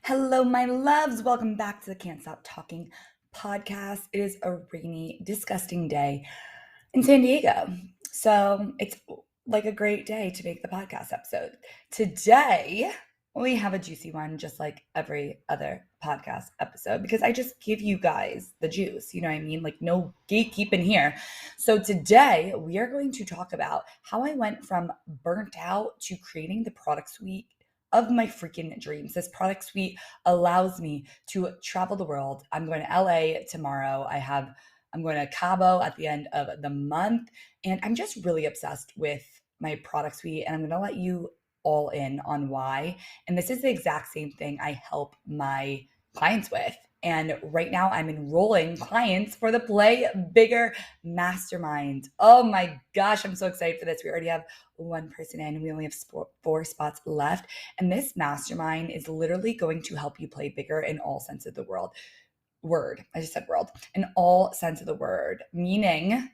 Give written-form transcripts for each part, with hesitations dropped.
Hello, my loves. Welcome back to the Can't Stop Talking podcast. It is a rainy, disgusting day in San Diego. So it's like a great day to make the podcast episode. Today, we have a juicy one, just like every other podcast episode, because I just give you guys the juice. You know what I mean? Like, no gatekeeping here. So today, we are going to talk about how I went from burnt out to creating the product suite of my freaking dreams. This product suite allows me to travel the world. I'm going to LA tomorrow. I'm going to Cabo at the end of the month. And I'm just really obsessed with my product suite. And I'm going to let you all in on why. And this is the exact same thing I help my clients with. And right now I'm enrolling clients for the Play Bigger Mastermind. Oh my gosh, I'm so excited for this. We already have one person in. We only have 4 spots left. And this mastermind is literally going to help you play bigger in all sense of the word. I just said world. In all sense of the word, meaning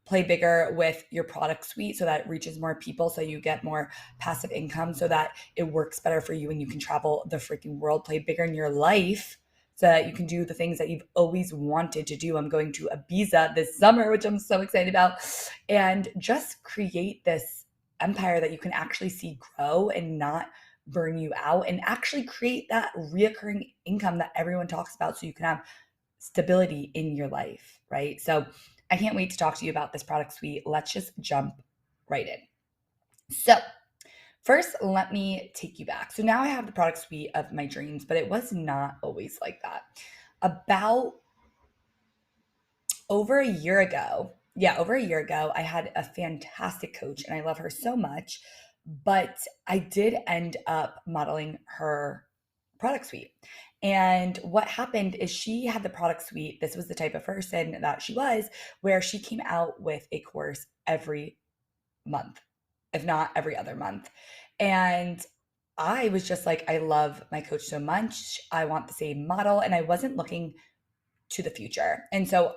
play bigger with your product suite so that it reaches more people, so you get more passive income, so that it works better for you and you can travel the freaking world. Play bigger in your life so that you can do the things that you've always wanted to do. I'm going to Ibiza this summer, which I'm so excited about, and just create this empire that you can actually see grow and not burn you out, and actually create that reoccurring income that everyone talks about so you can have stability in your life, right? So I can't wait to talk to you about this product suite. Let's just jump right in. So first, let me take you back. So now I have the product suite of my dreams, but it was not always like that. About over a year ago, I had a fantastic coach and I love her so much, but I did end up modeling her product suite. And what happened is she had the product suite. This was the type of person that she was, where she came out with a course every month, if not every other month. And I was just like, I love my coach so much. I want the same model. And I wasn't looking to the future. And so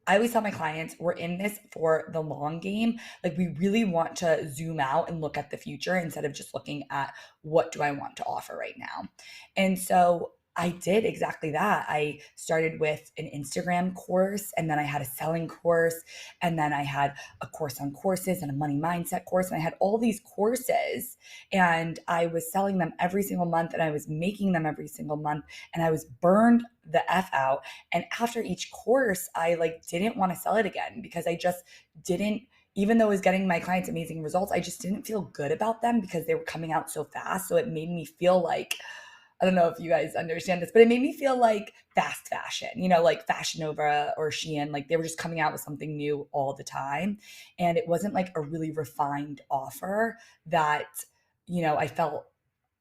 I always tell my clients, we're in this for the long game. Like, we really want to zoom out and look at the future instead of just looking at what do I want to offer right now. And so I did exactly that. I started with an Instagram course, and then I had a selling course, and then I had a course on courses and a money mindset course. And I had all these courses, and I was selling them every single month, and I was making them every single month, and I was burned the F out. And after each course, I didn't want to sell it again, because I just didn't, even though I was getting my clients amazing results, I just didn't feel good about them because they were coming out so fast. So it made me feel like, I don't know if you guys understand this, but it made me feel like fast fashion, like Fashion Nova or Shein, like they were just coming out with something new all the time. And it wasn't like a really refined offer that, I felt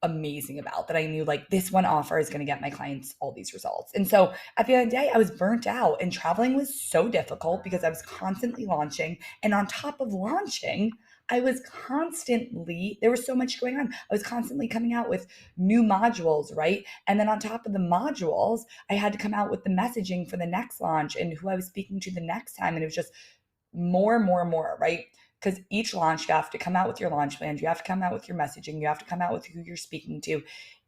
amazing about, that I knew like this one offer is going to get my clients all these results. And so at the end of the day, I was burnt out, and traveling was so difficult because I was constantly launching. And on top of launching, there was so much going on. I was constantly coming out with new modules, right? And then on top of the modules, I had to come out with the messaging for the next launch and who I was speaking to the next time. And it was just more and more and more, right? Because each launch, you have to come out with your launch plans, you have to come out with your messaging, you have to come out with who you're speaking to.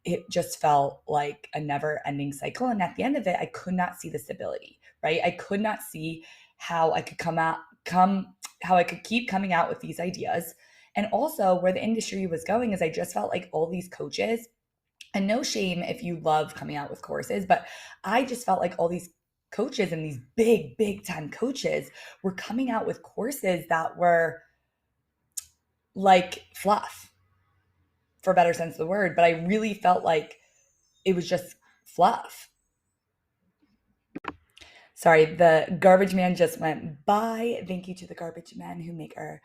It just felt like a never ending cycle. And at the end of it, I could not see the stability, right? I could not see how I could how I could keep coming out with these ideas. And also where the industry was going is I just felt like all these coaches, and no shame if you love coming out with courses, but I just felt like all these coaches and these big time coaches were coming out with courses that were like fluff, for a better sense of the word. But I really felt like it was just fluff. Sorry, the garbage man just went by. Thank you to the garbage men who make our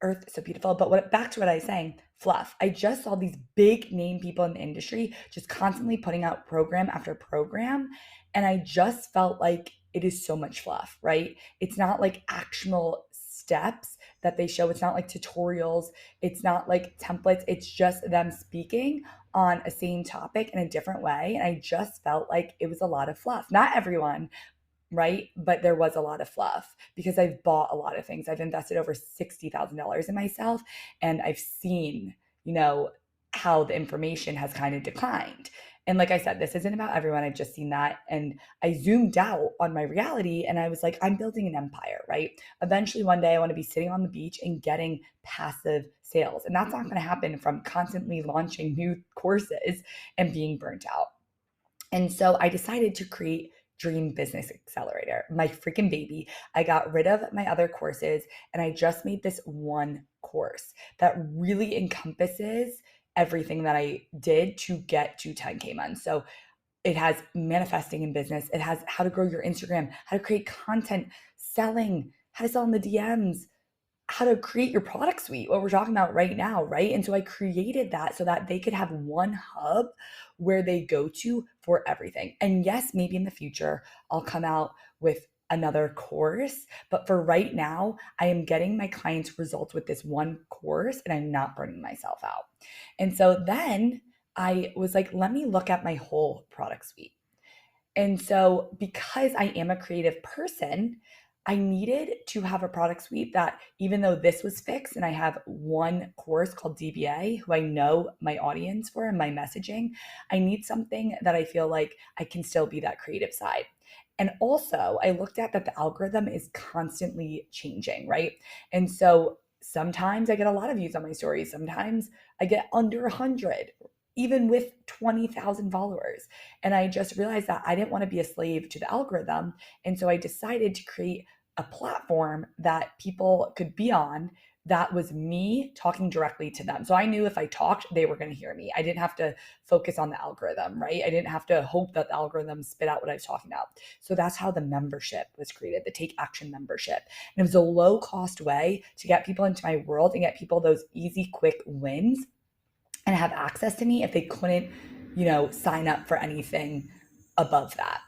earth so beautiful. But back to what I was saying, fluff. I just saw these big name people in the industry just constantly putting out program after program. And I just felt like it is so much fluff, right? It's not like actionable steps that they show. It's not like tutorials. It's not like templates. It's just them speaking on a same topic in a different way. And I just felt like it was a lot of fluff. Not everyone, right? But there was a lot of fluff because I've bought a lot of things. I've invested over $60,000 in myself, and I've seen, how the information has kind of declined. And like I said, this isn't about everyone. I've just seen that. And I zoomed out on my reality and I was like, I'm building an empire, right? Eventually, one day I want to be sitting on the beach and getting passive sales. And that's not going to happen from constantly launching new courses and being burnt out. And so I decided to create Dream Business Accelerator, my freaking baby. I got rid of my other courses and I just made this one course that really encompasses everything that I did to get to 10K months. So it has manifesting in business, it has how to grow your Instagram, how to create content, selling, how to sell in the DMs, how to create your product suite, what we're talking about right now, right? And so I created that so that they could have one hub where they go to for everything. And yes, maybe in the future, I'll come out with another course. But for right now, I am getting my clients results with this one course and I'm not burning myself out. And so then I was like, let me look at my whole product suite. And so, because I am a creative person, I needed to have a product suite that, even though this was fixed and I have one course called DBA, who I know my audience for and my messaging, I need something that I feel like I can still be that creative side. And also, I looked at that the algorithm is constantly changing, right? And so, sometimes I get a lot of views on my stories, sometimes I get under 100, even with 20,000 followers. And I just realized that I didn't want to be a slave to the algorithm. And so I decided to create a platform that people could be on that was me talking directly to them. So I knew if I talked, they were going to hear me. I didn't have to focus on the algorithm, right? I didn't have to hope that the algorithm spit out what I was talking about. So that's how the membership was created, the Take Action membership. And it was a low cost way to get people into my world and get people those easy, quick wins and have access to me if they couldn't, sign up for anything above that.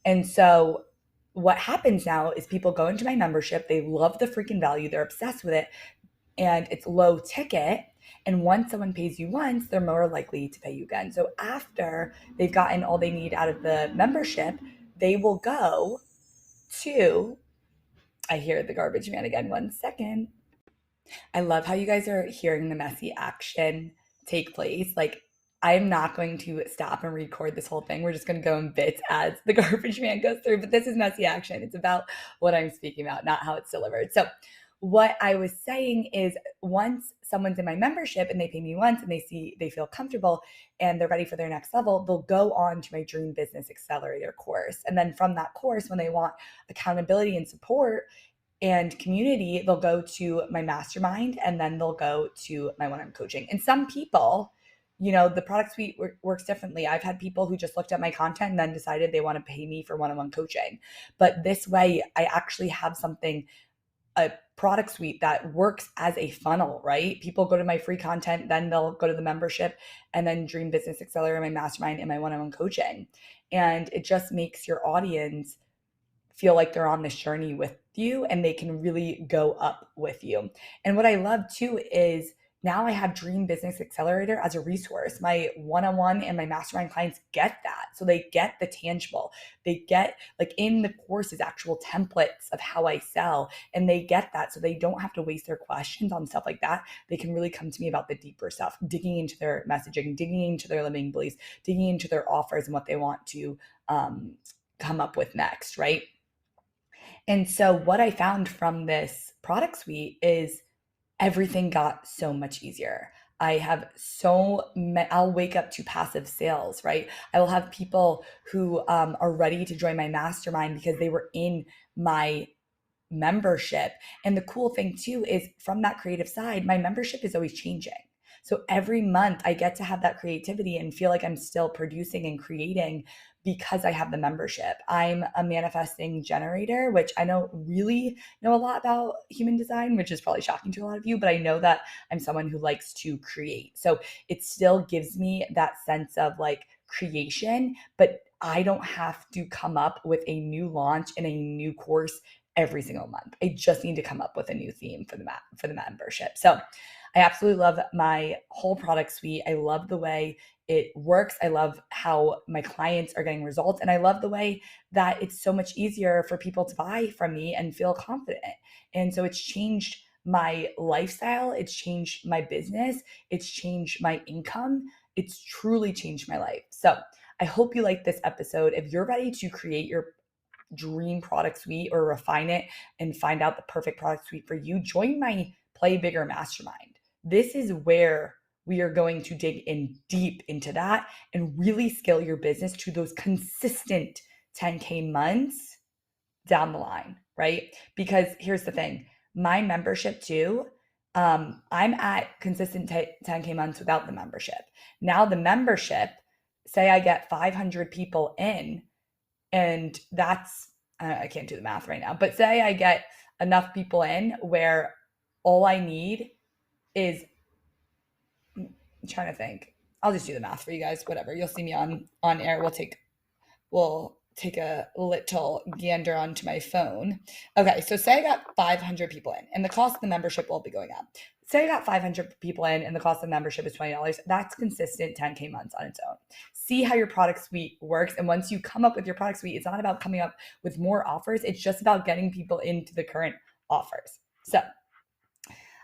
And so what happens now is people go into my membership, they love the freaking value, they're obsessed with it, and it's low ticket. And once someone pays you once, they're more likely to pay you again. So after they've gotten all they need out of the membership, they will go to, I hear the garbage man again, 1 second. I love how you guys are hearing the messy action take place. Like, I'm not going to stop and record this whole thing. We're just going to go in bits as the garbage man goes through. But this is messy action. It's about what I'm speaking about, not how it's delivered. So, what I was saying is, once someone's in my membership and they pay me once and they feel comfortable and they're ready for their next level, they'll go on to my Dream Business Accelerator course. And then from that course, when they want accountability and support and community, they'll go to my mastermind and then they'll go to my one-on-one coaching. And some people, the product suite works differently. I've had people who just looked at my content and then decided they want to pay me for one-on-one coaching. But this way, I actually have a product suite that works as a funnel, right? People go to my free content, then they'll go to the membership, and then Dream Business Accelerator, my mastermind, and my one-on-one coaching. And it just makes your audience feel like they're on this journey with you and they can really go up with you. And what I love too is now I have Dream Business Accelerator as a resource. My one-on-one and my mastermind clients get that. So they get the tangible. They get, like, in the courses, actual templates of how I sell, and they get that. So they don't have to waste their questions on stuff like that. They can really come to me about the deeper stuff, digging into their messaging, digging into their limiting beliefs, digging into their offers and what they want to come up with next, right? And so what I found from this product suite is everything got so much easier. I'll wake up to passive sales, right? I will have people who are ready to join my mastermind because they were in my membership. And the cool thing too is, from that creative side, my membership is always changing. So every month I get to have that creativity and feel like I'm still producing and creating because I have the membership. I'm a manifesting generator, which I don't really know a lot about human design, which is probably shocking to a lot of you, but I know that I'm someone who likes to create. So it still gives me that sense of like creation, but I don't have to come up with a new launch and a new course every single month. I just need to come up with a new theme for the membership. So I absolutely love my whole product suite. I love the way it works. I love how my clients are getting results. And I love the way that it's so much easier for people to buy from me and feel confident. And so it's changed my lifestyle. It's changed my business. It's changed my income. It's truly changed my life. So I hope you like this episode. If you're ready to create your dream product suite or refine it and find out the perfect product suite for you, join my Play Bigger Mastermind. This is where we are going to dig in deep into that and really scale your business to those consistent 10K months down the line, right? Because here's the thing, my membership too, I'm at consistent 10K months without the membership. Now the membership, say I get 500 people in, and that's, I can't do the math right now, but say I get enough people in where all I need is, I'm trying to think. I'll just do the math for you guys, whatever. You'll see me on air. We'll take a little gander onto my phone. Okay, so say I got 500 people in and the cost of the membership will be going up. Say I got 500 people in and the cost of the membership is $20. That's consistent 10K months on its own. See how your product suite works. And once you come up with your product suite, it's not about coming up with more offers. It's just about getting people into the current offers. So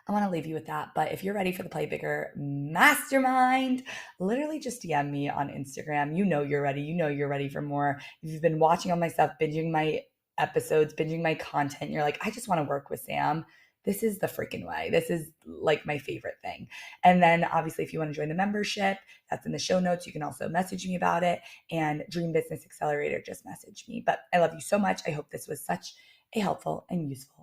I want to leave you with that. But if you're ready for the Play Bigger Mastermind, literally just DM me on Instagram. You know you're ready. You know you're ready for more. If you've been watching all my stuff, binging my episodes, binging my content, you're like, I just want to work with Sam. This is the freaking way. This is like my favorite thing. And then obviously, if you want to join the membership, that's in the show notes. You can also message me about it. And Dream Business Accelerator, just message me. But I love you so much. I hope this was such a helpful and useful